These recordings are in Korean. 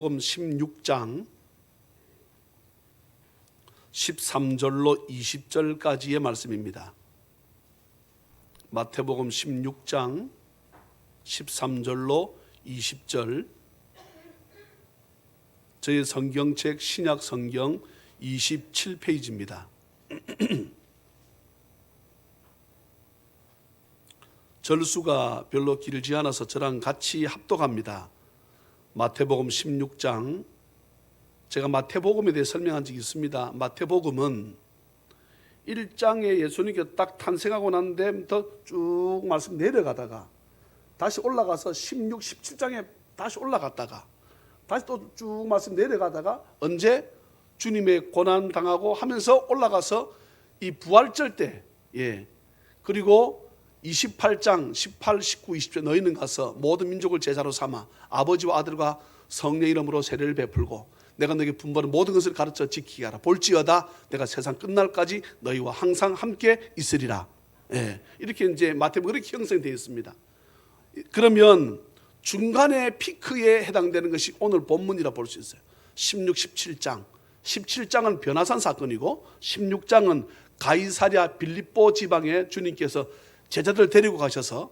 마태복음 16장 13절로 20절까지의 말씀입니다. 마태복음 16장 13절로 20절, 저희 성경책 신약 성경 27페이지입니다. 절수가 별로 길지 않아서 저랑 같이 합독합니다. 마태복음 16장, 제가 마태복음에 대해 설명한 적이 있습니다. 마태복음은 1장에 예수님께서 딱 탄생하고 난 데부터 쭉 말씀 내려가다가 다시 올라가서 16, 17장에 다시 올라갔다가 다시 또 쭉 말씀 내려가다가 언제 주님의 고난 당하고 하면서 올라가서 이 부활절 때, 그리고 28장 18, 19, 20절 너희는 가서 모든 민족을 제자로 삼아 아버지와 아들과 성령 이름으로 세례를 베풀고 내가 너에게 분부하는 모든 것을 가르쳐 지키게 하라. 볼지어다 내가 세상 끝날까지 너희와 항상 함께 있으리라. 이렇게 이제 마태복음이 그렇게 형성되어 있습니다. 그러면 중간에 피크에 해당되는 것이 오늘 본문이라 볼 수 있어요. 16, 17장. 17장은 변화산 사건이고 16장은 가이사랴 빌립보 지방에 주님께서 제자들 데리고 가셔서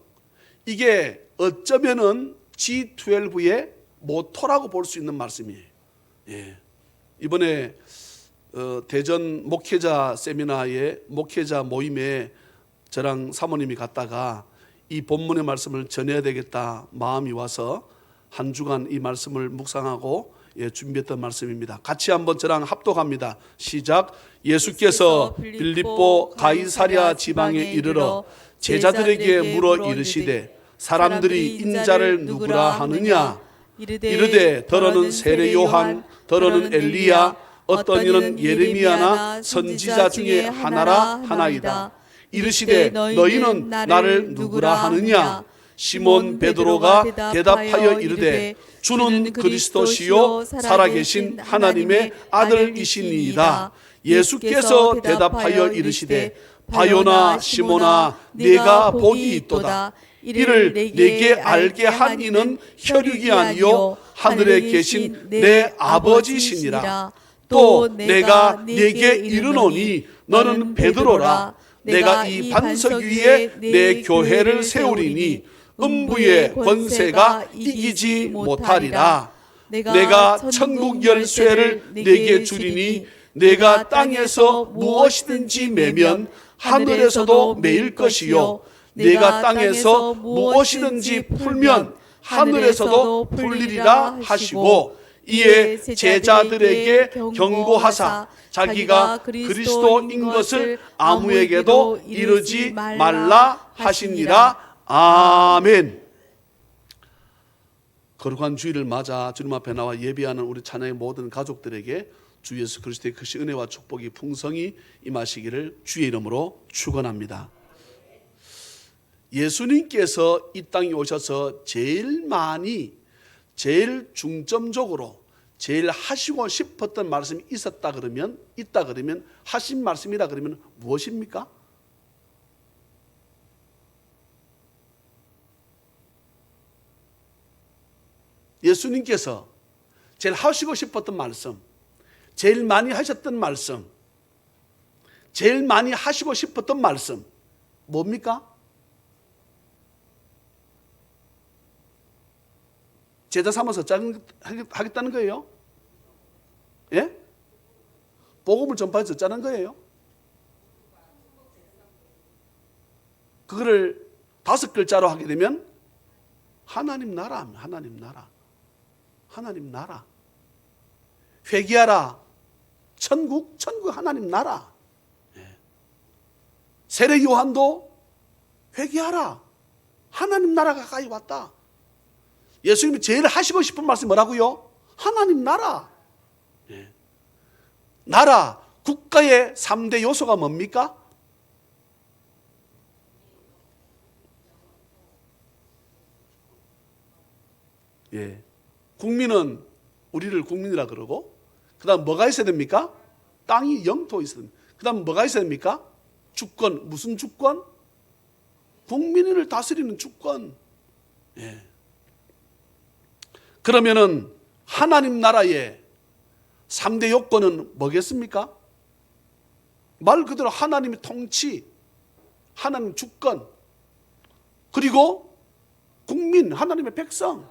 이게 어쩌면은 G12의 모토라고 볼 수 있는 말씀이에요. 이번에 대전 목회자 세미나에 목회자 모임에 저랑 사모님이 갔다가 이 본문의 말씀을 전해야 되겠다 마음이 와서 한 주간 이 말씀을 묵상하고 준비했던 말씀입니다. 같이 한번 저랑 합독합니다. 시작. 예수께서 빌립보 가이사랴 지방에 이르러 제자들에게 물어 이르시되 사람들이 인자를 누구라 하느냐? 이르되 더러는 세례 요한, 더러는 엘리야, 어떤 이는 예레미야나 선지자 중에 하나라 하나이다. 이르시되 너희는 나를 누구라 하느냐? 시몬 베드로가 대답하여 이르되 주는 그리스도시요 살아계신 하나님의 아들이시니이다. 예수께서 대답하여 이르시되 바요나 시몬아 네가 복이 있도다. 이를 내게 알게 한 이는 혈육이 아니요 하늘에 계신 내 아버지시니라. 또 내가 네게 이르노니 너는 베드로라. 내가 이 반석 위에 내 교회를 세우리니 음부의 권세가 이기지 못하리라. 내가 천국 열쇠를 네게 주리니 내가 땅에서 무엇이든지 매면 하늘에서도 매일 것이요 내가 땅에서 무엇이든지 풀면 하늘에서도 풀리리라 하시고 이에 제자들에게 경고하사 자기가 그리스도인 것을 아무에게도 이르지 말라 하시니라. 아멘. 거룩한 주일을 맞아 주님 앞에 나와 예배하는 우리 찬양의 모든 가족들에게 주 예수 그리스도의 크신 은혜와 축복이 풍성히 임하시기를 주의 이름으로 축원합니다. 예수님께서 이 땅에 오셔서 제일 많이, 제일 중점적으로 제일 하시고 싶었던 말씀이 있다 그러면 하신 말씀이라 그러면 무엇입니까? 예수님께서 제일 하시고 싶었던 말씀, 제일 많이 하셨던 말씀, 제일 많이 하시고 싶었던 말씀 뭡니까? 제자 삼아서 하겠다는 거예요? 복음을 전파해서 짜는 거예요? 그거를 5글자로 하게 되면 하나님 나라, 하나님 나라, 하나님 나라. 회개하라. 천국 하나님 나라. 세례 요한도 회개하라. 하나님 나라가 가까이 왔다. 예수님이 제일 하시고 싶은 말씀이 뭐라고요? 하나님 나라. 나라, 국가의 3대 요소가 뭡니까? 국민은 우리를 국민이라 그러고, 그 다음 뭐가 있어야 됩니까? 땅이 영토 있어야 됩니다. 그 다음 뭐가 있어야 됩니까? 주권. 무슨 주권? 국민을 다스리는 주권. 그러면은 하나님 나라의 3대 요건은 뭐겠습니까? 말 그대로 하나님의 통치, 하나님 주권, 그리고 국민, 하나님의 백성.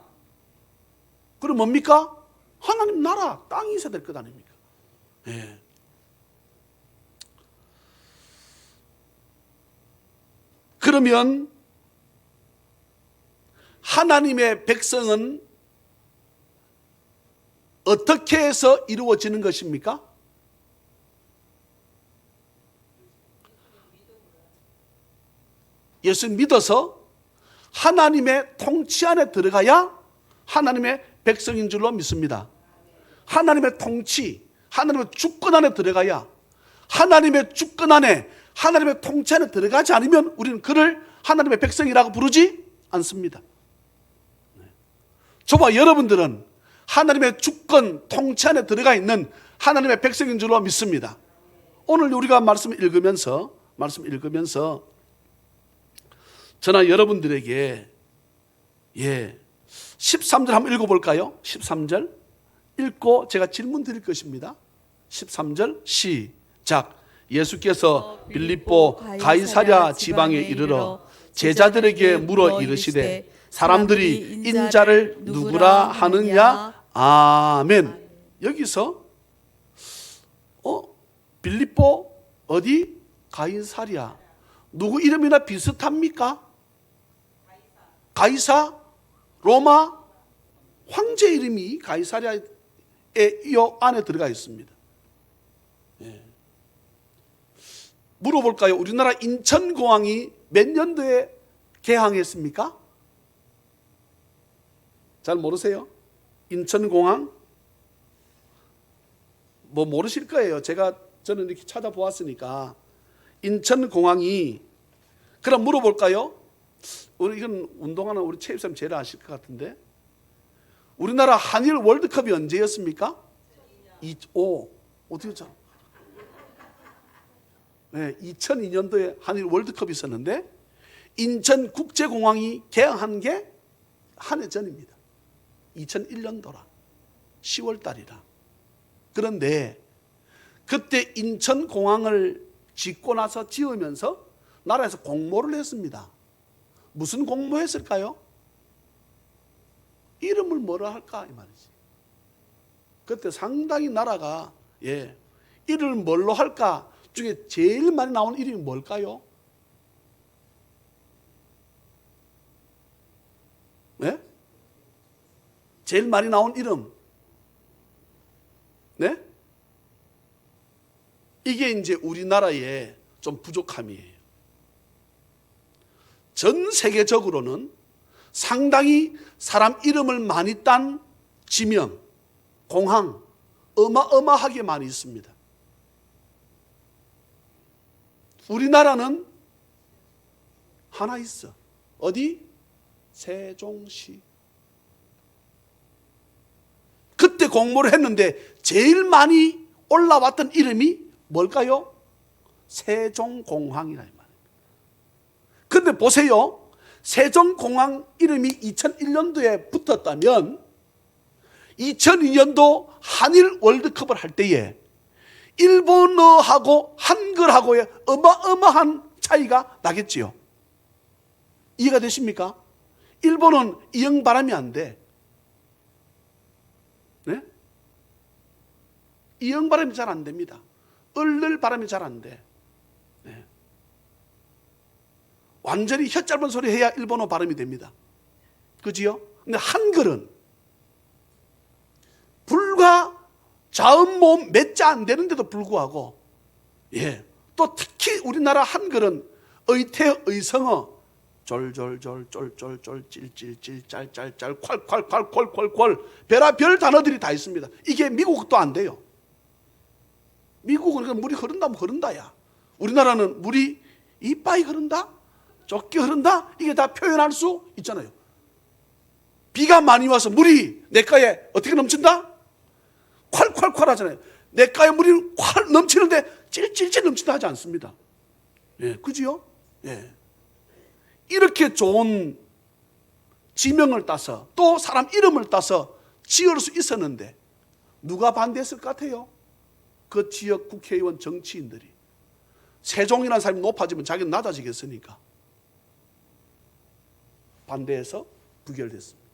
그럼 뭡니까? 하나님 나라, 땅이 있어야 될 것 아닙니까? 예. 그러면 하나님의 백성은 어떻게 해서 이루어지는 것입니까? 예수 믿어서 하나님의 통치 안에 들어가야 하나님의 백성인 줄로 믿습니다. 하나님의 통치, 하나님의 주권 안에 들어가야, 하나님의 주권 안에, 하나님의 통치 안에 들어가지 않으면 우리는 그를 하나님의 백성이라고 부르지 않습니다. 저와 여러분들은 하나님의 주권, 통치 안에 들어가 있는 하나님의 백성인 줄로 믿습니다. 오늘 우리가 말씀을 읽으면서 저나 여러분들에게 13절 한번 읽어볼까요? 13절 읽고 제가 질문 드릴 것입니다. 13절 시작. 예수께서 빌립보 가이사랴 지방에 이르러 제자들에게 물어 이르시되 사람들이 인자를 누구라 하느냐? 아멘. 여기서 빌립보 어디? 가이사랴. 누구 이름이나 비슷합니까? 가이사? 로마? 황제 이름이 가이사랴의 이 안에 들어가 있습니다. 예. 물어볼까요? 우리나라 인천공항이 몇 년도에 개항했습니까? 잘 모르세요? 인천공항? 뭐 모르실 거예요. 저는 이렇게 찾아보았으니까. 인천공항이, 그럼 물어볼까요? 이건 운동하는 우리 최입사님 제일 아실 것 같은데, 우리나라 한일 월드컵이 언제였습니까? 2002년. 어떻게 참? 네, 2002년도에 한일 월드컵이 있었는데 인천국제공항이 개항한 게 한 해 전입니다. 2001년도라 10월 달이라. 그런데 그때 인천공항을 짓고 나서 지으면서 나라에서 공모를 했습니다. 무슨 공모했을까요? 이름을 뭐라 할까 이 말이지. 그때 상당히 나라가 이름을 뭘로 할까 중에 제일 많이 나온 이름이 뭘까요? 네? 제일 많이 나온 이름. 네? 이게 이제 우리나라의 좀 부족함이에요. 전 세계적으로는 상당히 사람 이름을 많이 딴 지명, 공항, 어마어마하게 많이 있습니다. 우리나라는 하나 있어. 어디? 세종시. 그때 공모를 했는데 제일 많이 올라왔던 이름이 뭘까요? 세종공항이라 이 말입니다. 그런데 보세요. 세종공항 이름이 2001년도에 붙었다면 2002년도 한일 월드컵을 할 때에 일본어하고 한글하고의 어마어마한 차이가 나겠지요. 이해가 되십니까? 일본은 이응 발음이 안 돼. 네? 이응 발음이 잘 안 됩니다. 을을 발음이 잘 안 돼. 네. 완전히 혀 짧은 소리 해야 일본어 발음이 됩니다. 그지요? 근데 한글은 불과 자음 모음 몇 자 안 되는데도 불구하고 또 특히 우리나라 한글은 의태 의성어 졸졸졸 쫄쫄쫄 찔찔찔 짤짤짤 콸콸콸 콜콜콜 별의별 단어들이 다 있습니다. 이게 미국도 안 돼요. 미국은 물이 흐른다면 흐른다야. 우리나라는 물이 이빠이 흐른다? 좁게 흐른다? 이게 다 표현할 수 있잖아요. 비가 많이 와서 물이 냇가에 어떻게 넘친다? 콸콸콸 하잖아요. 냇가에 물이 콸 넘치는데 찔찔찔 넘친다 하지 않습니다. 그지요? 이렇게 좋은 지명을 따서 또 사람 이름을 따서 지을 수 있었는데 누가 반대했을 것 같아요? 그 지역 국회의원 정치인들이. 세종이라는 사람이 높아지면 자기는 낮아지겠으니까 반대해서 부결됐습니다.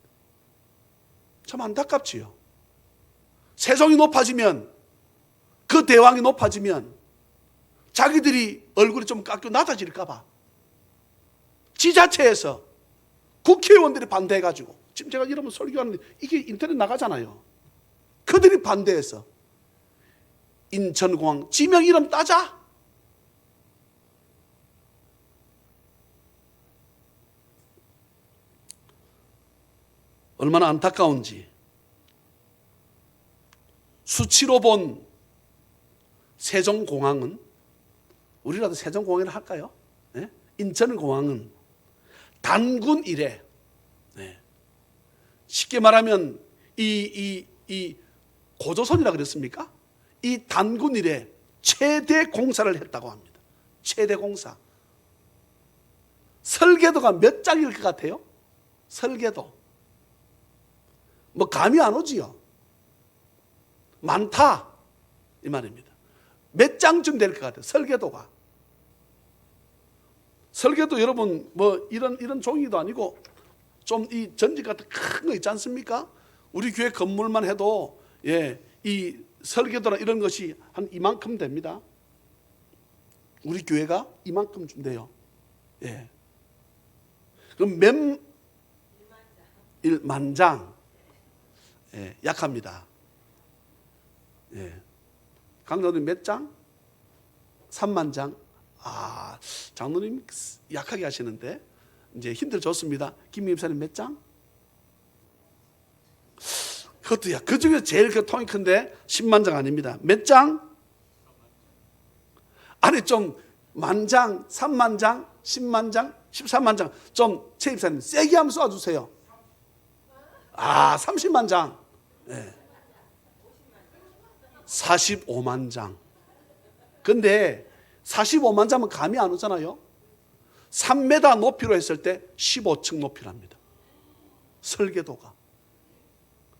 참 안타깝지요. 세종이 높아지면, 그 대왕이 높아지면 자기들이 얼굴이 좀 깎여 낮아질까 봐 지자체에서 국회의원들이 반대해가지고, 지금 제가 이러면 설교하는데 이게 인터넷 나가잖아요. 그들이 반대해서 인천공항 지명 이름 따자. 얼마나 안타까운지. 수치로 본 세종공항은, 우리라도 세종공항이라 할까요? 네? 인천공항은 단군 이래, 네, 쉽게 말하면 이 고조선이라 그랬습니까? 이 단군 이래 최대 공사를 했다고 합니다. 최대 공사. 설계도가 몇 장일 것 같아요? 설계도 뭐 감이 안 오지요. 많다 이 말입니다. 몇 장쯤 될 것 같아요, 설계도가. 설계도 여러분 뭐 이런 종이도 아니고 좀 이 전직 같은 큰 거 있지 않습니까? 우리 교회 건물만 해도 이 설계도나 이런 것이 한 이만큼 됩니다. 우리 교회가 이만큼 좀 돼요. 예. 그럼 만 장. 예, 약합니다. 예. 강도님 몇 장? 3만 장. 아, 장로님 약하게 하시는데 이제 힌트를 줬습니다. 김 목사님 몇 장? 그것도야. 그 중에 제일 그 통이 큰데 10만 장 아닙니다. 몇 장? 아니 좀 만장, 3만 장, 10만 장, 13만 장. 좀 최 입사님 세게 한번 쏴주세요. 아, 30만 장. 네. 45만 장. 근데 45만 장은 감이 안 오잖아요. 3m 높이로 했을 때 15층 높이랍니다. 설계도가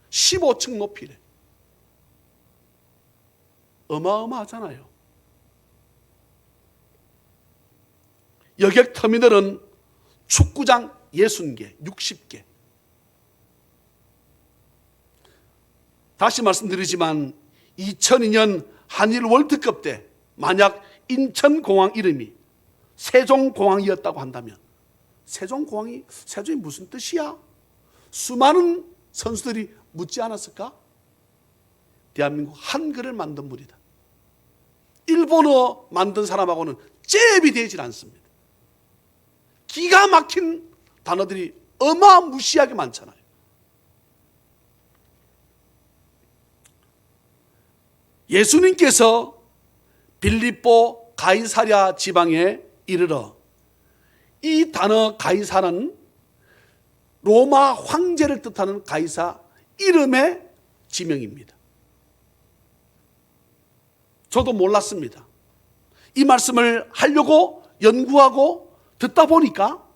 15층 높이래. 어마어마하잖아요. 여객 터미널은 축구장 60개, 60개. 다시 말씀드리지만 2002년 한일 월드컵 때 만약 인천공항 이름이 세종공항이었다고 한다면, 세종공항이 세종이 무슨 뜻이야? 수많은 선수들이 묻지 않았을까? 대한민국 한글을 만든 분이다. 일본어 만든 사람하고는 잽이 되질 않습니다. 기가 막힌 단어들이 어마무시하게 많잖아요. 예수님께서 빌립보 가이사랴 지방에 이르러, 이 단어 가이사는 로마 황제를 뜻하는 가이사 이름의 지명입니다. 저도 몰랐습니다. 이 말씀을 하려고 연구하고 듣다 보니까,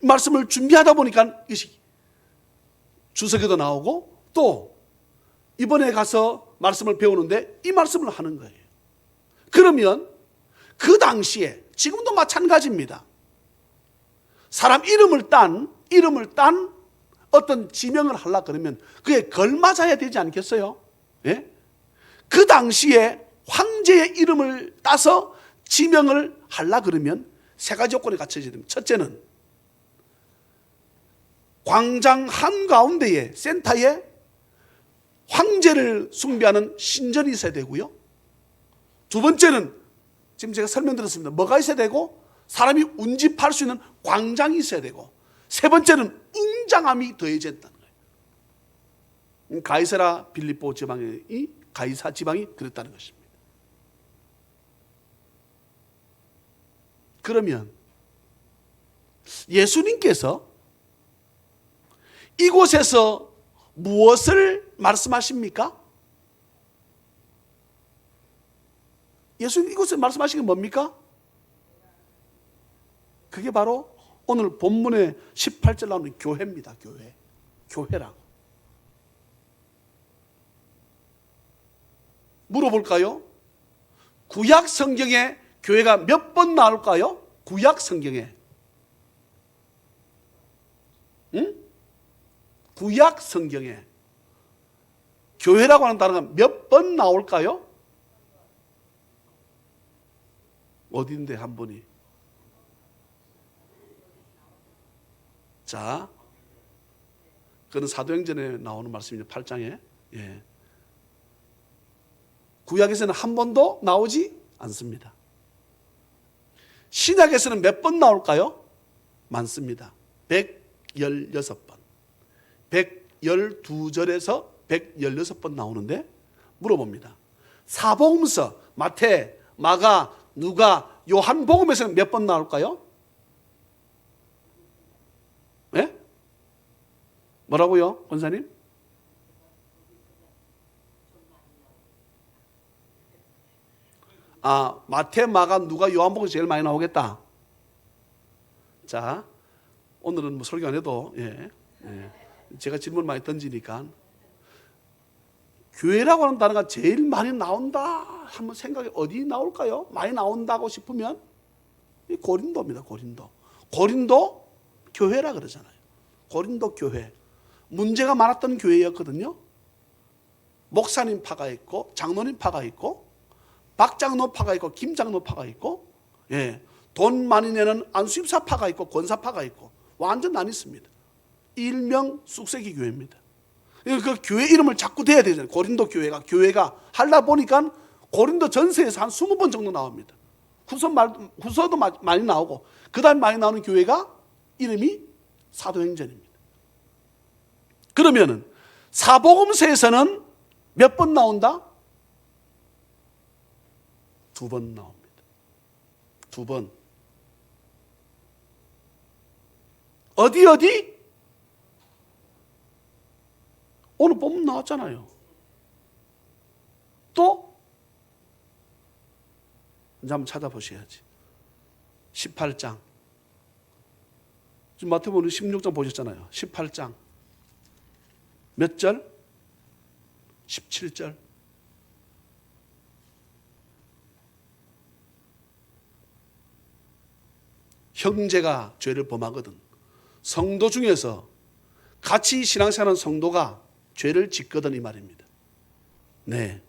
이 말씀을 준비하다 보니까 이것이 주석에도 나오고, 또 이번에 가서 말씀을 배우는데 이 말씀을 하는 거예요. 그러면 그 당시에, 지금도 마찬가지입니다. 사람 이름을 딴 어떤 지명을 하려고 그러면 그에 걸맞아야 되지 않겠어요? 예? 그 당시에 황제의 이름을 따서 지명을 하려고 그러면 세 가지 조건이 갖춰져야 됩니다. 첫째는 광장 한가운데에, 센터에 황제를 숭배하는 신전이 있어야 되고요. 두 번째는 지금 제가 설명드렸습니다. 뭐가 있어야 되고, 사람이 운집할 수 있는 광장이 있어야 되고, 세 번째는 웅장함이 더해져 있다는 거예요. 가이사라 빌립보 지방이, 가이사 지방이 그랬다는 것입니다. 그러면 예수님께서 이곳에서 무엇을 말씀하십니까? 예수님 이곳에 말씀하신 게 뭡니까? 그게 바로 오늘 본문의 18절 나오는 교회입니다. 교회라고. 물어볼까요? 구약 성경에 교회가 몇 번 나올까요? 구약 성경에. 응? 구약 성경에 교회라고 하는 단어가 몇 번 나올까요? 어딘데 한 번이? 자, 그건 사도행전에 나오는 말씀이죠. 8장에. 예. 구약에서는 한 번도 나오지 않습니다. 신약에서는 몇 번 나올까요? 많습니다. 116번. 112절에서 116번 나오는데 물어봅니다. 사복음서 마태, 마가, 누가, 요한복음에서는 몇 번 나올까요? 네? 뭐라고요, 권사님? 아, 마태, 마가, 누가, 요한복음이 제일 많이 나오겠다. 자, 오늘은 뭐 설교 안 해도 제가 질문 많이 던지니까 교회라고 하는 단어가 제일 많이 나온다 한번 생각해. 어디 나올까요? 많이 나온다고 싶으면 이 고린도입니다. 고린도 교회라 그러잖아요. 고린도 교회. 문제가 많았던 교회였거든요. 목사님 파가 있고 장로님 파가 있고 박장로 파가 있고 김장로 파가 있고, 돈 많이 내는 안수입사 파가 있고 권사 파가 있고 완전 나뉘습니다. 일명 쑥세기 교회입니다. 그 교회 이름을 자꾸 대야 되잖아요. 고린도 교회가 하다 보니까 고린도 전서에서 한 20번 정도 나옵니다. 후서도 많이 나오고 그 다음에 많이 나오는 교회가 이름이 사도행전입니다. 그러면은 사복음서에서는 몇 번 나온다? 2번 나옵니다. 2번. 어디? 오늘 본문 나왔잖아요. 또 이제 한번 찾아보셔야지. 18장. 지금 마태복음 16장 보셨잖아요. 18장. 몇 절? 17절. 형제가 죄를 범하거든 성도 중에서 같이 신앙생활하는 성도가 죄를 짓거든 이 말입니다. 네.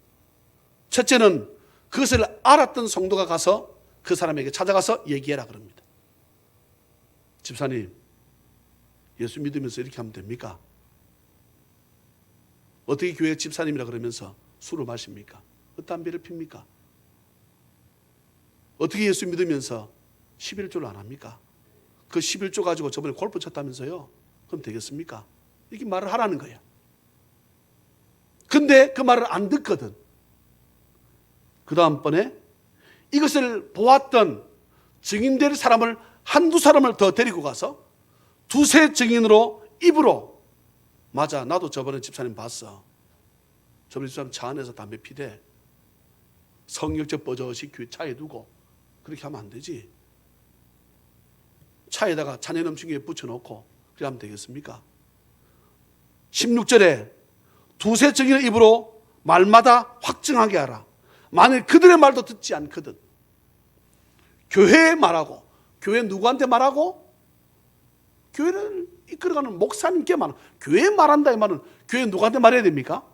첫째는 그것을 알았던 성도가 가서 그 사람에게 찾아가서 얘기해라 그럽니다. 집사님, 예수 믿으면서 이렇게 하면 됩니까? 어떻게 교회 집사님이라 그러면서 술을 마십니까? 담배를 핍니까? 어떻게 예수 믿으면서 11조를 안 합니까? 그 11조 가지고 저번에 골프 쳤다면서요? 그럼 되겠습니까? 이렇게 말을 하라는 거야. 근데 그 말을 안 듣거든. 그 다음번에 이것을 보았던 증인될 사람을 한두 사람을 더 데리고 가서 두세 증인으로 입으로 맞아, 나도 저번에 집사님 봤어. 저번에 집사님 차 안에서 담배 피대. 성경책 버젓이 차에 두고. 그렇게 하면 안 되지. 차에다가 잔해 넘친 게 붙여놓고 그렇게 하면 되겠습니까? 16절에 두세 증인의 입으로 말마다 확증하게 하라. 만일 그들의 말도 듣지 않거든. 교회에 말하고, 교회 누구한테 말하고? 교회를 이끌어가는 목사님께 말하고. 교회에 말한다 이 말은 교회 누구한테 말해야 됩니까?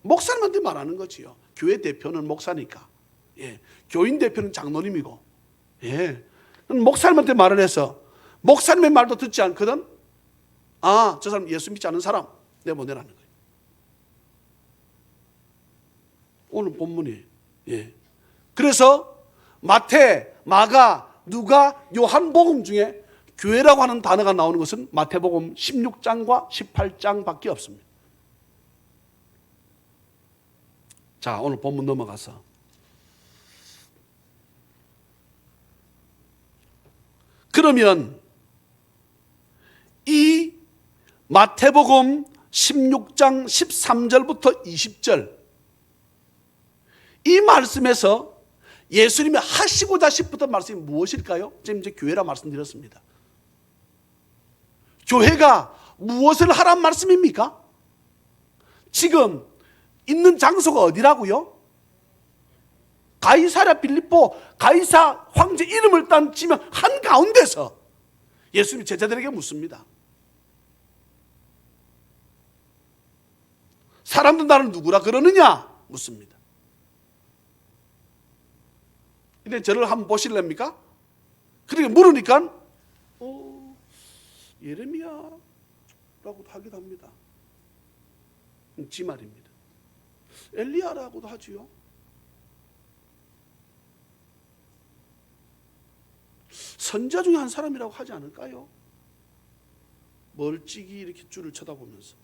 목사님한테 말하는 거지요. 교회 대표는 목사니까. 교인 대표는 장로님이고. 목사님한테 말을 해서 목사님의 말도 듣지 않거든. 아, 저 사람 예수 믿지 않는 사람 내보내라는 거예요. 오늘 본문이. 그래서 마태, 마가, 누가, 요한복음 중에 교회라고 하는 단어가 나오는 것은 마태복음 16장과 18장밖에 없습니다. 자, 오늘 본문 넘어가서 그러면 이 마태복음 16장 13절부터 20절 이 말씀에서 예수님이 하시고자 싶었던 말씀이 무엇일까요? 지금 이제 교회라 말씀드렸습니다. 교회가 무엇을 하란 말씀입니까? 지금 있는 장소가 어디라고요? 가이사랴 빌립보 가이사 황제 이름을 딴 지명 한가운데서 예수님이 제자들에게 묻습니다. 사람들 나를 누구라 그러느냐 묻습니다. 근데 저를 한번 보실랍니까? 그러니까 물으니까 예레미야라고도 하기도 합니다. 지 말입니다. 엘리야라고도 하지요. 선자 중에 한 사람이라고 하지 않을까요? 멀찍이 이렇게 주를 쳐다보면서.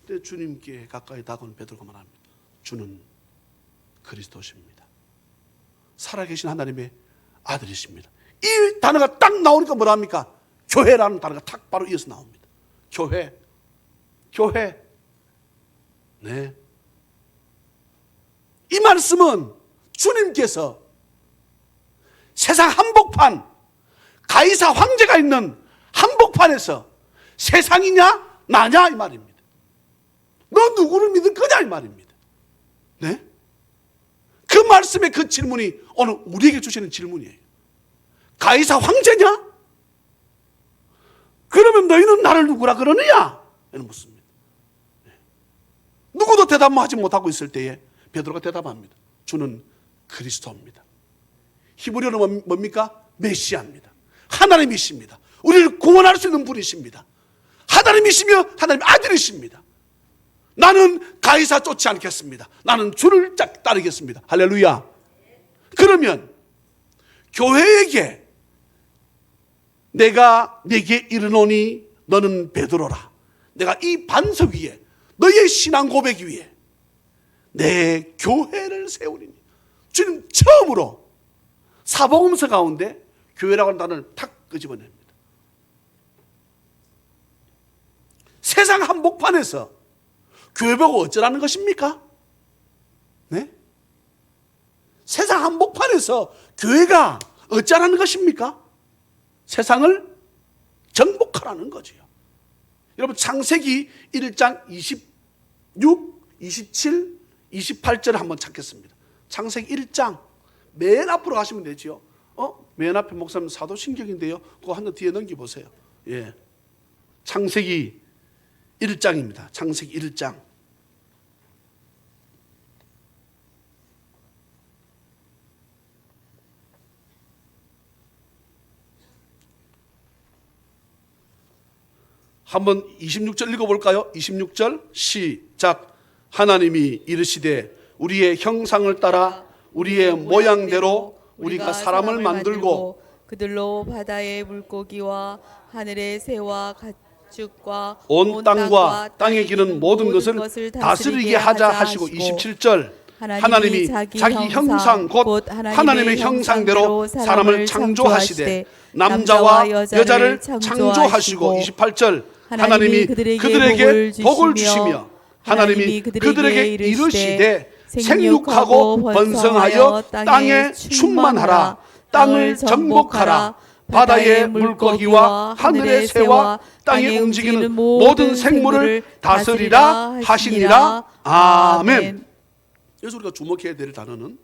그때 주님께 가까이 다가온 베드로가 말합니다. 주는 그리스도십니다. 살아계신 하나님의 아들이십니다. 이 단어가 딱 나오니까 뭐라 합니까? 교회라는 단어가 탁 바로 이어서 나옵니다. 교회. 네. 이 말씀은 주님께서 세상 한복판, 가이사 황제가 있는 한복판에서 세상이냐 나냐 이 말입니다. 너 누구를 믿을 거냐 이 말입니다. 네? 그 말씀의 그 질문이 오늘 우리에게 주시는 질문이에요. 가이사 황제냐? 그러면 너희는 나를 누구라 그러느냐? 이런 묻습니다. 네. 누구도 대답하지 못하고 있을 때에 베드로가 대답합니다. 주는 그리스도입니다. 히브리어는 뭡니까? 메시아입니다. 하나님이십니다. 우리를 구원할 수 있는 분이십니다. 하나님이시며 하나님의 아들이십니다. 나는 가이사 쫓지 않겠습니다. 나는 주를 따르겠습니다. 할렐루야. 그러면 교회에게 내가 네게 이르노니 너는 베드로라. 내가 이 반석 위에 너의 신앙 고백 위에 내 교회를 세우리니. 주님 처음으로 사복음서 가운데 교회라고 하는 단어를 탁 끄집어냅니다. 세상 한복판에서 교회 보고 어쩌라는 것입니까? 네? 세상 한복판에서 교회가 어쩌라는 것입니까? 세상을 정복하라는 거지요. 여러분 창세기 1장 26, 27, 28절을 한번 찾겠습니다. 창세기 1장 맨 앞으로 가시면 되지요. 맨 앞에 목사님 사도신경인데요. 그거 한 번 뒤에 넘겨보세요. 예. 창세기 1장입니다. 창세기 1장. 한번 26절 읽어볼까요? 26절 시작. 하나님이 이르시되 우리의 형상을 따라 우리의 모양대로 우리가 사람을 만들고 그들로 바다의 물고기와 하늘의 새와 가축과 온 땅과 땅에 기는 모든 것을 다스리게 하자 하시고 27절 하나님이 자기 형상 곧 하나님의 형상대로 사람을 창조하시되 남자와 여자를 창조하시고 28절 하나님이 그들에게 복을 주시며 하나님이 그들에게 이르시되 생육하고 번성하여 땅에 충만하라. 땅을 정복하라. 바다의 물고기와 하늘의 새와 땅에 움직이는 모든 생물을 다스리라 하시니라. 아멘. 여기서 우리가 주목해야 될 단어는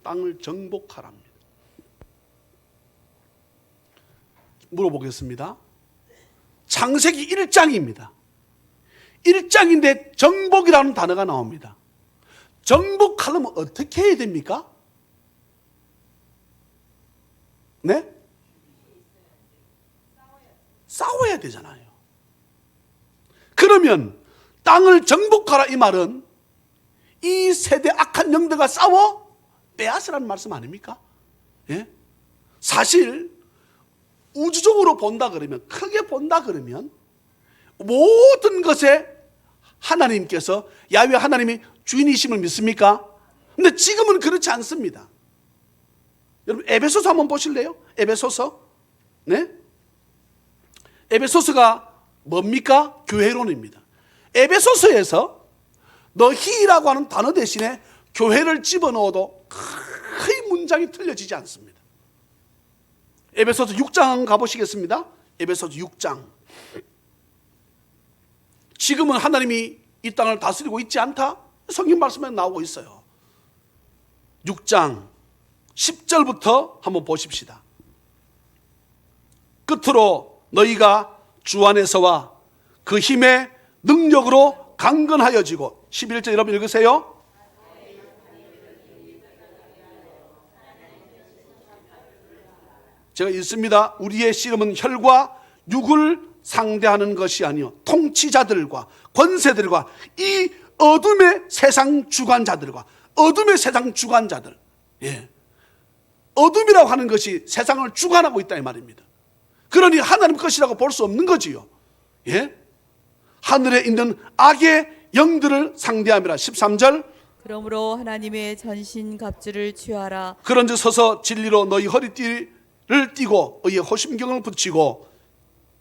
땅을 정복하랍니다. 물어보겠습니다. 창세기 1장입니다. 1장인데 정복이라는 단어가 나옵니다. 정복하려면 어떻게 해야 됩니까? 네? 싸워야 되잖아요. 그러면 땅을 정복하라 이 말은 이 세대 악한 영들과 싸워 빼앗으라는 말씀 아닙니까? 예? 사실 우주적으로 본다 그러면, 크게 본다 그러면 모든 것에 하나님께서, 야훼 하나님이 주인이심을 믿습니까? 근데 지금은 그렇지 않습니다. 여러분 에베소서 한번 보실래요? 에베소서. 네? 에베소서가 뭡니까? 교회론입니다. 에베소서에서 너희라고 하는 단어 대신에 교회를 집어넣어도 거의 문장이 틀려지지 않습니다. 에베소서 6장 가보시겠습니다. 에베소서 6장. 지금은 하나님이 이 땅을 다스리고 있지 않다? 성경 말씀에 나오고 있어요. 6장 10절부터 한번 보십시다. 끝으로 너희가 주 안에서와 그 힘의 능력으로 강건하여지고, 11절 여러분 읽으세요. 제가 읽습니다. 우리의 씨름은 혈과 육을 상대하는 것이 아니요 통치자들과 권세들과 이 어둠의 세상 주관자들과, 어둠의 세상 주관자들, 어둠이라고 하는 것이 세상을 주관하고 있다 이 말입니다. 그러니 하나님 것이라고 볼 수 없는 거지요. 하늘에 있는 악의 영들을 상대함이라. 13절 그러므로 하나님의 전신 갑주를 취하라. 그런즉 서서 진리로 너희 허리띠를 띠고 의의 호심경을 붙이고,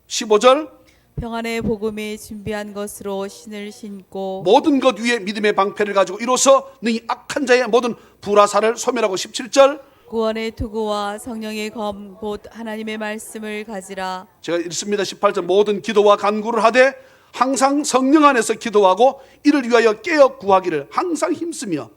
15절 평안의 복음이 준비한 것으로 신을 신고 모든 것 위에 믿음의 방패를 가지고 이로써 너희 악한 자의 모든 불화살을 소멸하고, 17절 구원의 투구와 성령의 검 곧 하나님의 말씀을 가지라. 제가 읽습니다. 18절 모든 기도와 간구를 하되 항상 성령 안에서 기도하고 이를 위하여 깨어 구하기를 항상 힘쓰며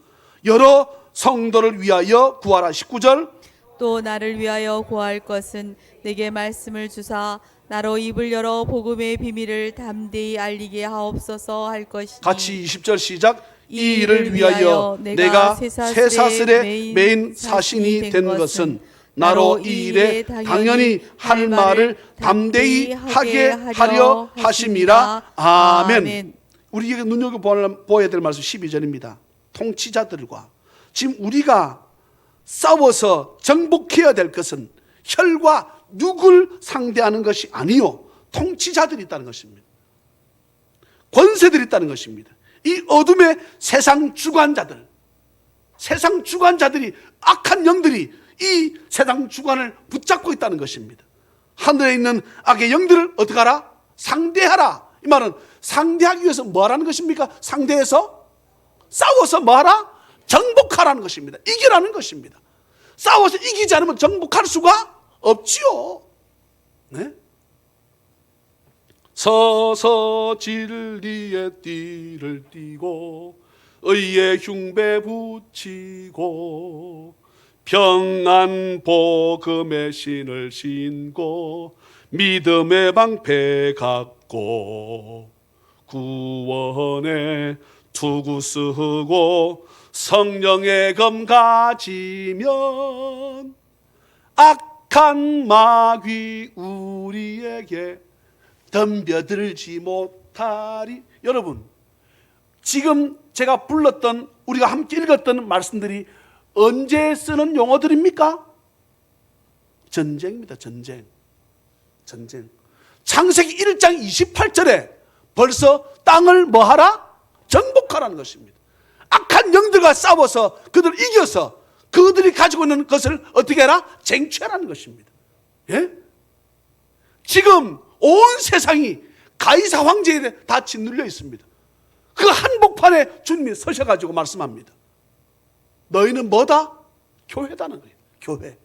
여러 성도를 위하여 구하라. 19절 또 나를 위하여 구할 것은 내게 말씀을 주사 나로 입을 열어 복음의 비밀을 담대히 알리게 하옵소서 할 것이니. 같이 20절 시작. 이 일을 위하여 내가 쇠사슬의 메인 사신이 된 것은 나로 이 일에 당연히 할 말을 담대히 하게 하려 하심이라. 아멘. 우리에게 눈여겨보아야 될 말씀 12절입니다. 통치자들과, 지금 우리가 싸워서 정복해야 될 것은 혈과 육을 상대하는 것이 아니요 통치자들이 있다는 것입니다. 권세들이 있다는 것입니다. 이 어둠의 세상 주관자들, 세상 주관자들이, 악한 영들이 이 세상 주관을 붙잡고 있다는 것입니다. 하늘에 있는 악의 영들을 어떻게 하라? 상대하라. 이 말은 상대하기 위해서 뭐 하라는 것입니까? 상대해서 싸워서 뭐 하라? 정복하라는 것입니다. 이기라는 것입니다. 싸워서 이기지 않으면 정복할 수가 없지요. 네? 서서 진리의 띠를 띠고 의의 흉배 붙이고 평안 복음의 신을 신고 믿음의 방패 갖고 구원의 투구 쓰고 성령의 검 가지면 악한 마귀 우리에게 덤벼들지 못하리. 여러분, 지금 제가 불렀던, 우리가 함께 읽었던 말씀들이 언제 쓰는 용어들입니까? 전쟁입니다. 전쟁. 창세기 1장 28절에 벌써 땅을 뭐하라? 정복하라는 것입니다. 악한 영들과 싸워서 그들을 이겨서 그들이 가지고 있는 것을 어떻게 해라? 쟁취하라는 것입니다. 지금 온 세상이 가이사 황제에 다 짓눌려 있습니다. 그 한복판에 주님이 서셔가지고 말씀합니다. 너희는 뭐다? 교회다는 거예요. 교회.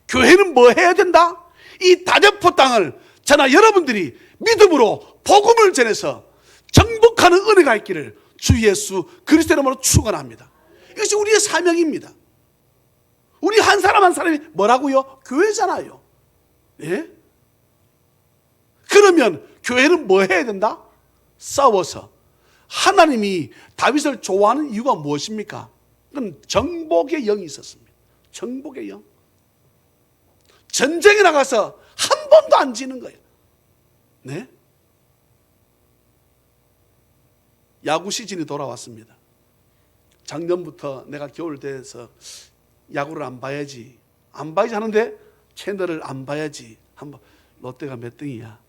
교회는 뭐 해야 된다? 이 다대포 땅을 저나 여러분들이 믿음으로 복음을 전해서 정복하는 은혜가 있기를 주 예수 그리스도 이름으로 축원합니다. 이것이 우리의 사명입니다. 우리 한 사람 한 사람이 뭐라고요? 교회잖아요. 그러면 교회는 뭐 해야 된다? 싸워서. 하나님이 다윗을 좋아하는 이유가 무엇입니까? 그건 정복의 영이 있었습니다. 정복의 영. 전쟁에 나가서 한 번도 안 지는 거예요. 네? 야구 시즌이 돌아왔습니다. 작년부터 내가 겨울 돼서 야구를 안 봐야지 하는데 채널을 안 봐야지. 한번 롯데가 몇 등이야?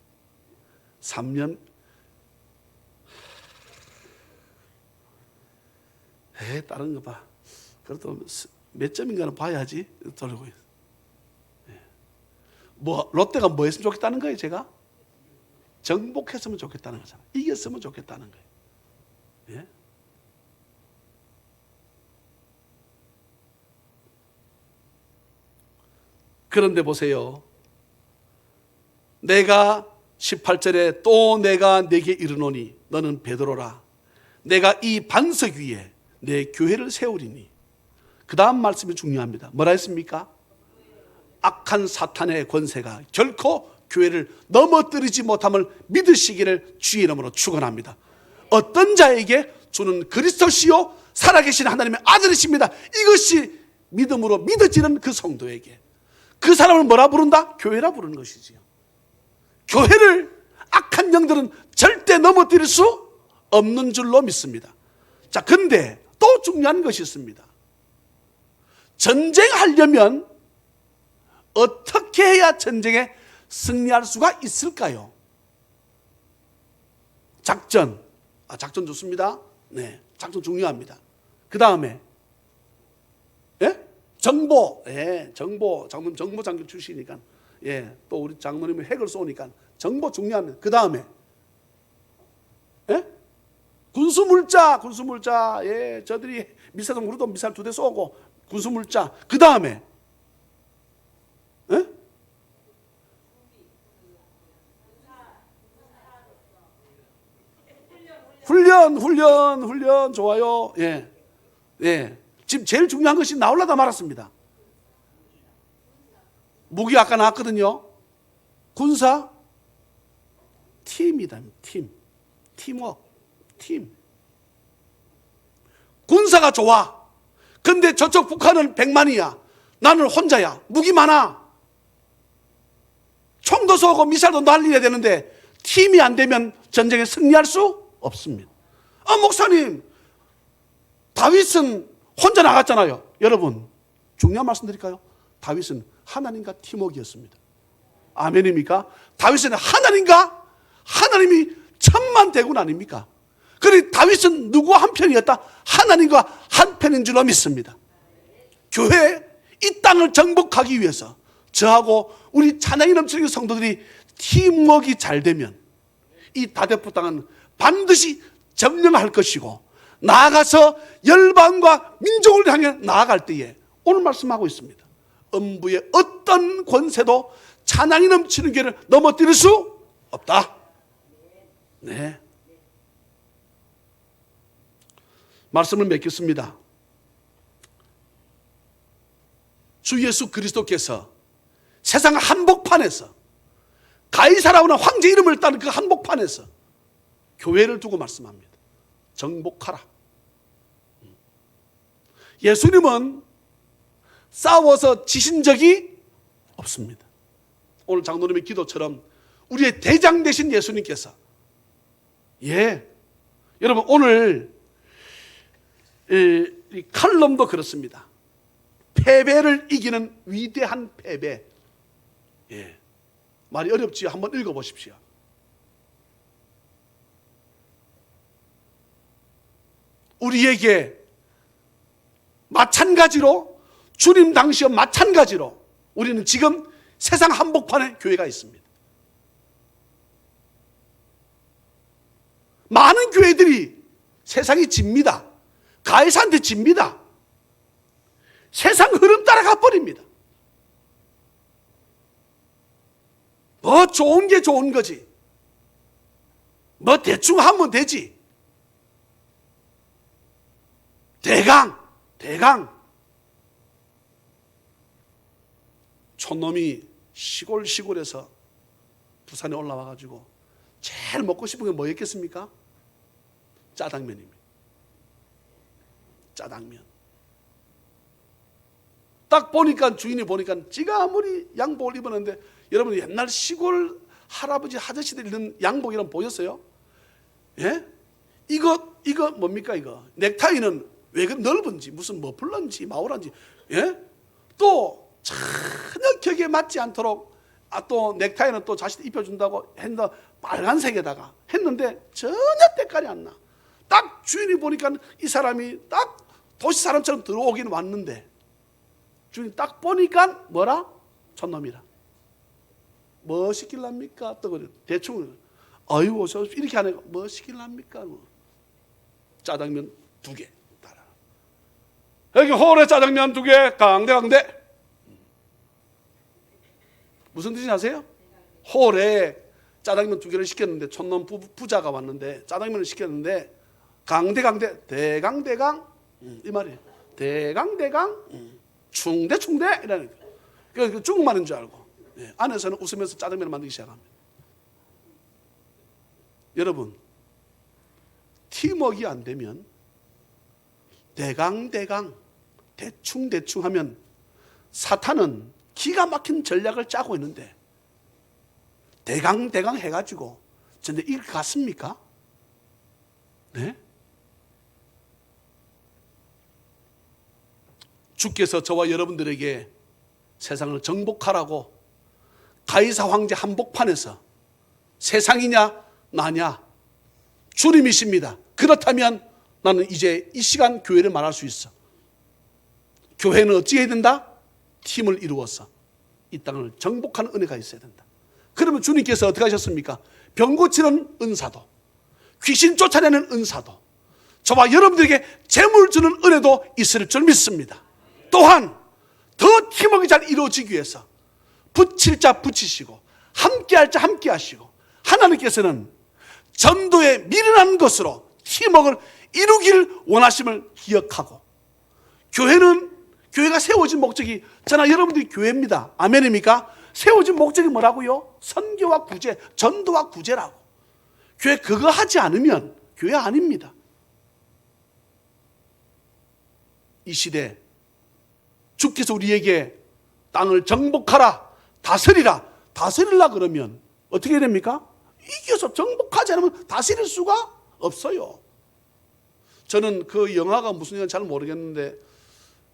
3년. 다른 거 봐. 그래도 몇 점인가는 봐야지. 돌고 있어. 뭐 롯데가 뭐 했으면 좋겠다는 거예요, 제가? 정복했으면 좋겠다는 거잖아요. 이겼으면 좋겠다는 거예요. 그런데 보세요. 내가 18절에 또 내가 네게 이르노니 너는 베드로라. 내가 이 반석 위에 내 교회를 세우리니 그 다음 말씀이 중요합니다. 뭐라 했습니까? 악한 사탄의 권세가 결코 교회를 넘어뜨리지 못함을 믿으시기를 주의 이름으로 축원합니다. 어떤 자에게 주는 그리스도시요 살아계신 하나님의 아들이십니다. 이것이 믿음으로 믿어지는 그 성도에게 그 사람을 뭐라 부른다? 교회라 부르는 것이지요. 교회를 악한 영들은 절대 넘어뜨릴 수 없는 줄로 믿습니다. 자, 근데 또 중요한 것이 있습니다. 전쟁하려면 어떻게 해야 전쟁에 승리할 수가 있을까요? 작전. 작전 좋습니다. 네, 작전 중요합니다. 그 다음에 정보. 정보. 정보 장교 출신이니까 또 우리 장로님이 핵을 쏘니까 정보 중요합니다. 그 다음에 군수물자. 저들이 미사동 우리도 미사일 2대 쏘고 군수물자. 그 다음에 훈련 좋아요. 지금 제일 중요한 것이 나올라다 말았습니다. 무기 아까 나왔거든요. 군사 팀이다. 팀워크. 군사가 좋아. 근데 저쪽 북한은 100만이야. 나는 혼자야. 무기 많아. 총도 쏘고 미사일도 날려야 되는데 팀이 안 되면 전쟁에 승리할 수 없습니다. 목사님, 다윗은 혼자 나갔잖아요. 여러분, 중요한 말씀 드릴까요? 다윗은 하나님과 팀워크였습니다. 아멘입니까? 다윗은 하나님이 천만대군 아닙니까? 그러니 다윗은 누구와 한 편이었다? 하나님과 한 편인 줄로 믿습니다. 교회 이 땅을 정복하기 위해서 저하고 우리 찬양이 넘치는 성도들이 팀워크가 잘 되면 이 다대포 땅은 반드시 점령할 것이고 나아가서 열방과 민족을 향해 나아갈 때에 오늘 말씀하고 있습니다. 음부의 어떤 권세도 찬양이 넘치는 교회를 넘어뜨릴 수 없다. 네. 말씀을 맺겠습니다. 주 예수 그리스도께서 세상 한복판에서 가이사라오는 황제 이름을 따는 그 한복판에서 교회를 두고 말씀합니다. 정복하라. 예수님은 싸워서 지신 적이 없습니다. 오늘 장로님의 기도처럼 우리의 대장 되신 예수님께서 여러분 오늘 이 칼럼도 그렇습니다. 패배를 이기는 위대한 패배. 말이 어렵지요. 한번 읽어보십시오. 우리에게 마찬가지로 주님 당시와 마찬가지로 우리는 지금 세상 한복판에 교회가 있습니다. 많은 교회들이 세상이 집니다. 가해사한테 집니다. 세상 흐름 따라가 버립니다. 뭐 좋은 게 좋은 거지. 뭐 대충 하면 되지. 대강 촌놈이 시골에서 부산에 올라와가지고 제일 먹고 싶은 게 뭐였겠습니까? 짜장면입니다. 짜장면. 딱 보니까 주인이 보니까 지가 아무리 양복을 입었는데 여러분 옛날 시골 할아버지 아저씨들 입는 양복이란 보셨어요? 이거 뭡니까 이거? 넥타이는 왜 그 넓은지 무슨 머플러인지 마오란지 또 전혀 격에 맞지 않도록 또 넥타이는 또 자신 입혀준다고 했는데 빨간색에다가 했는데 전혀 때깔이 안 나. 딱 주인이 보니까 이 사람이 딱 도시 사람처럼 들어오긴 왔는데 주인이 딱 보니까 뭐라? 촌놈이라. 뭐 시킬랍니까? 또 그래. 대충 아이고 저 이렇게 하네. 뭐 시킬랍니까? 짜장면 2개. 여기 홀에 짜장면 2개. 강대. 무슨 뜻인지 아세요? 홀에 짜장면 2개를 시켰는데 촌놈 부자가 왔는데 짜장면을 시켰는데 강대 대강 이 말이에요. 대강 충대 이라는 그 중국말인 줄 알고 안에서는 웃으면서 짜장면을 만들기 시작합니다. 여러분, 팀워크가 안 되면 대강 대충 하면 사탄은 기가 막힌 전략을 짜고 있는데 대강 해가지고 전에 이길 것 같습니까? 네? 주께서 저와 여러분들에게 세상을 정복하라고 가이사 황제 한복판에서 세상이냐 나냐 주님이십니다. 그렇다면 나는 이제 이 시간 교회를 말할 수 있어. 교회는 어찌 해야 된다? 팀을 이루어서 이 땅을 정복하는 은혜가 있어야 된다. 그러면 주님께서 어떻게 하셨습니까? 병 고치는 은사도, 귀신 쫓아내는 은사도, 저와 여러분들에게 재물 주는 은혜도 있을 줄 믿습니다. 또한 더 팀워크가 잘 이루어지기 위해서 붙일 자 붙이시고 함께할 자 함께하시고, 하나님께서는 전도에 미련한 것으로 팀워크를 이루기를 원하심을 기억하고, 교회가 세워진 목적이 저나 여러분들이 교회입니다. 아멘입니까? 세워진 목적이 뭐라고요? 선교와 구제, 전도와 구제라고. 교회 그거 하지 않으면 교회 아닙니다. 이 시대 주께서 우리에게 땅을 정복하라, 다스리라 그러면 어떻게 됩니까? 이겨서 정복하지 않으면 다스릴 수가 없어요. 저는 그 영화가 무슨 영화인지 잘 모르겠는데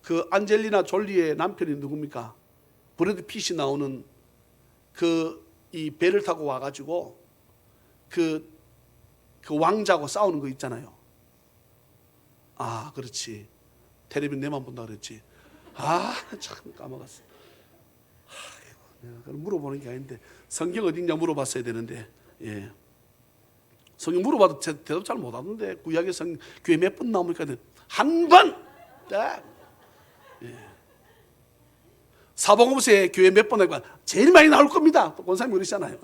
그 안젤리나 졸리의 남편이 누굽니까? 브래드 핏이 나오는 이 배를 타고 와가지고 그 왕자하고 싸우는 거 있잖아요. 아, 그렇지. 텔레비전 내만 본다 그랬지. 참 까먹었어. 내가 그걸 물어보는 게 아닌데 성경 어딨냐 물어봤어야 되는데, 성경 물어봐도 대답 잘 못하던데 구약의 교회 몇 번 나옵니까? 한 번. 사복음서에 교회 몇 번 나오고 제일 많이 나올 겁니다. 권사님 그러시잖아요.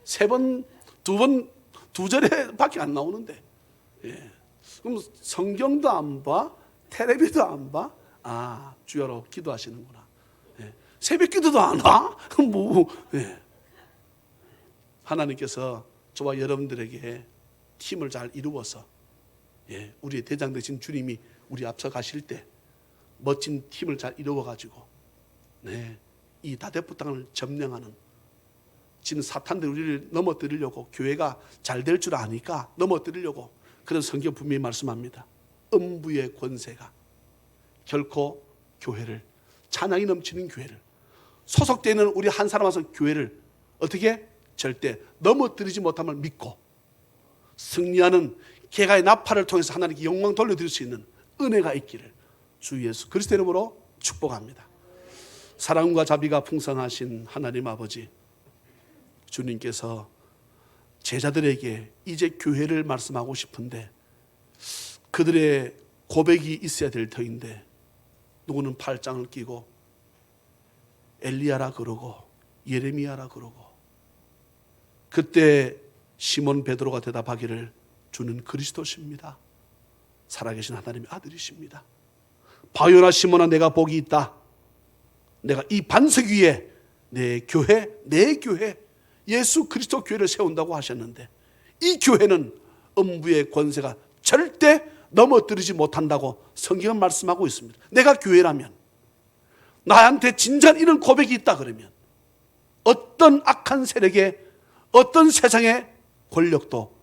세 번, 두 절에밖에 안 나오는데. 그럼 성경도 안 봐, 텔레비도 안 봐. 주여로 기도하시는구나. 새벽 기도도 안 와? 하나님께서 저와 여러분들에게 팀을 잘 이루어서 우리의 대장 되신 주님이 우리 앞서 가실 때 멋진 팀을 잘 이루어가지고 이 다대포 땅을 점령하는, 지금 사탄들 우리를 넘어뜨리려고 교회가 잘 될 줄 아니까 넘어뜨리려고 그런 성경 분명히 말씀합니다. 음부의 권세가 결코 교회를, 찬양이 넘치는 교회를, 소속되는 우리 한 사람 와서 교회를 어떻게 절대 넘어뜨리지 못함을 믿고 승리하는 개가의 나팔을 통해서 하나님께 영광 돌려드릴 수 있는 은혜가 있기를 주 예수 그리스도 이름으로 축복합니다. 사랑과 자비가 풍성하신 하나님 아버지, 주님께서 제자들에게 이제 교회를 말씀하고 싶은데 그들의 고백이 있어야 될 터인데 누구는 팔짱을 끼고 엘리야라 그러고 예레미야라 그러고, 그때 시몬 베드로가 대답하기를 주는 그리스도십니다. 살아계신 하나님의 아들이십니다. 바요나 시몬아, 내가 복이 있다. 내가 이 반석 위에 내 교회 예수 그리스도 교회를 세운다고 하셨는데 이 교회는 음부의 권세가 절대 넘어뜨리지 못한다고 성경은 말씀하고 있습니다. 내가 교회라면, 나한테 진짠 이런 고백이 있다 그러면 어떤 악한 세력의, 어떤 세상의 권력도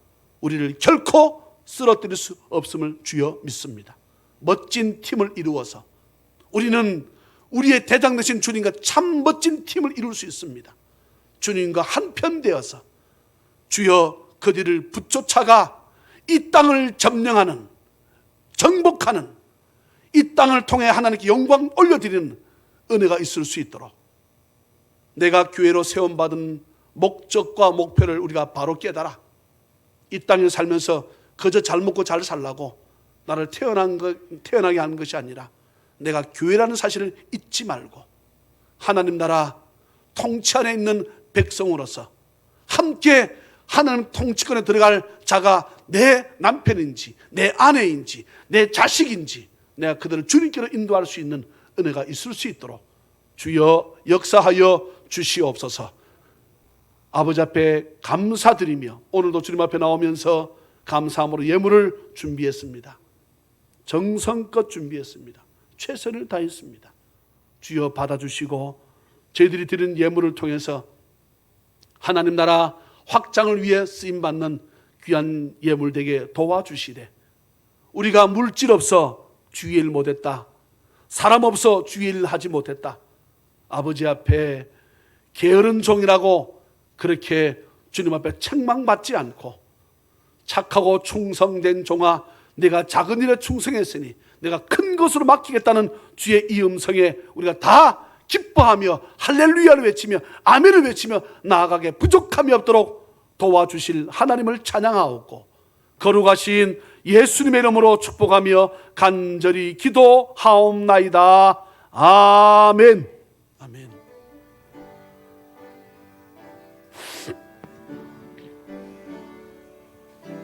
우리를 결코 쓰러뜨릴 수 없음을 주여 믿습니다. 멋진 팀을 이루어서 우리는 우리의 대장 되신 주님과 참 멋진 팀을 이룰 수 있습니다. 주님과 한편 되어서 주여 그들을 붙쫓아가 이 땅을 점령하는, 정복하는, 이 땅을 통해 하나님께 영광 올려드리는 은혜가 있을 수 있도록 내가 교회로 세움받은 목적과 목표를 우리가 바로 깨달아 이 땅에 살면서 그저 잘 먹고 잘 살라고 나를 태어나게 하는 것이 아니라 내가 교회라는 사실을 잊지 말고 하나님 나라 통치 안에 있는 백성으로서 함께 하나님 통치권에 들어갈 자가 내 남편인지 내 아내인지 내 자식인지 내가 그들을 주님께로 인도할 수 있는 은혜가 있을 수 있도록 주여 역사하여 주시옵소서. 아버지 앞에 감사드리며 오늘도 주님 앞에 나오면서 감사함으로 예물을 준비했습니다. 정성껏 준비했습니다. 최선을 다했습니다. 주여 받아주시고 저희들이 드린 예물을 통해서 하나님 나라 확장을 위해 쓰임받는 귀한 예물 되게 도와주시되, 우리가 물질 없어 주의 일 못했다, 사람 없어 주의 일 하지 못했다, 아버지 앞에 게으른 종이라고 그렇게 주님 앞에 책망받지 않고 착하고 충성된 종아 내가 작은 일에 충성했으니 내가 큰 것으로 맡기겠다는 주의 이 음성에 우리가 다 기뻐하며 할렐루야를 외치며 아멘을 외치며 나아가게 부족함이 없도록 도와주실 하나님을 찬양하옵고 거룩하신 예수님의 이름으로 축복하며 간절히 기도하옵나이다. 아멘.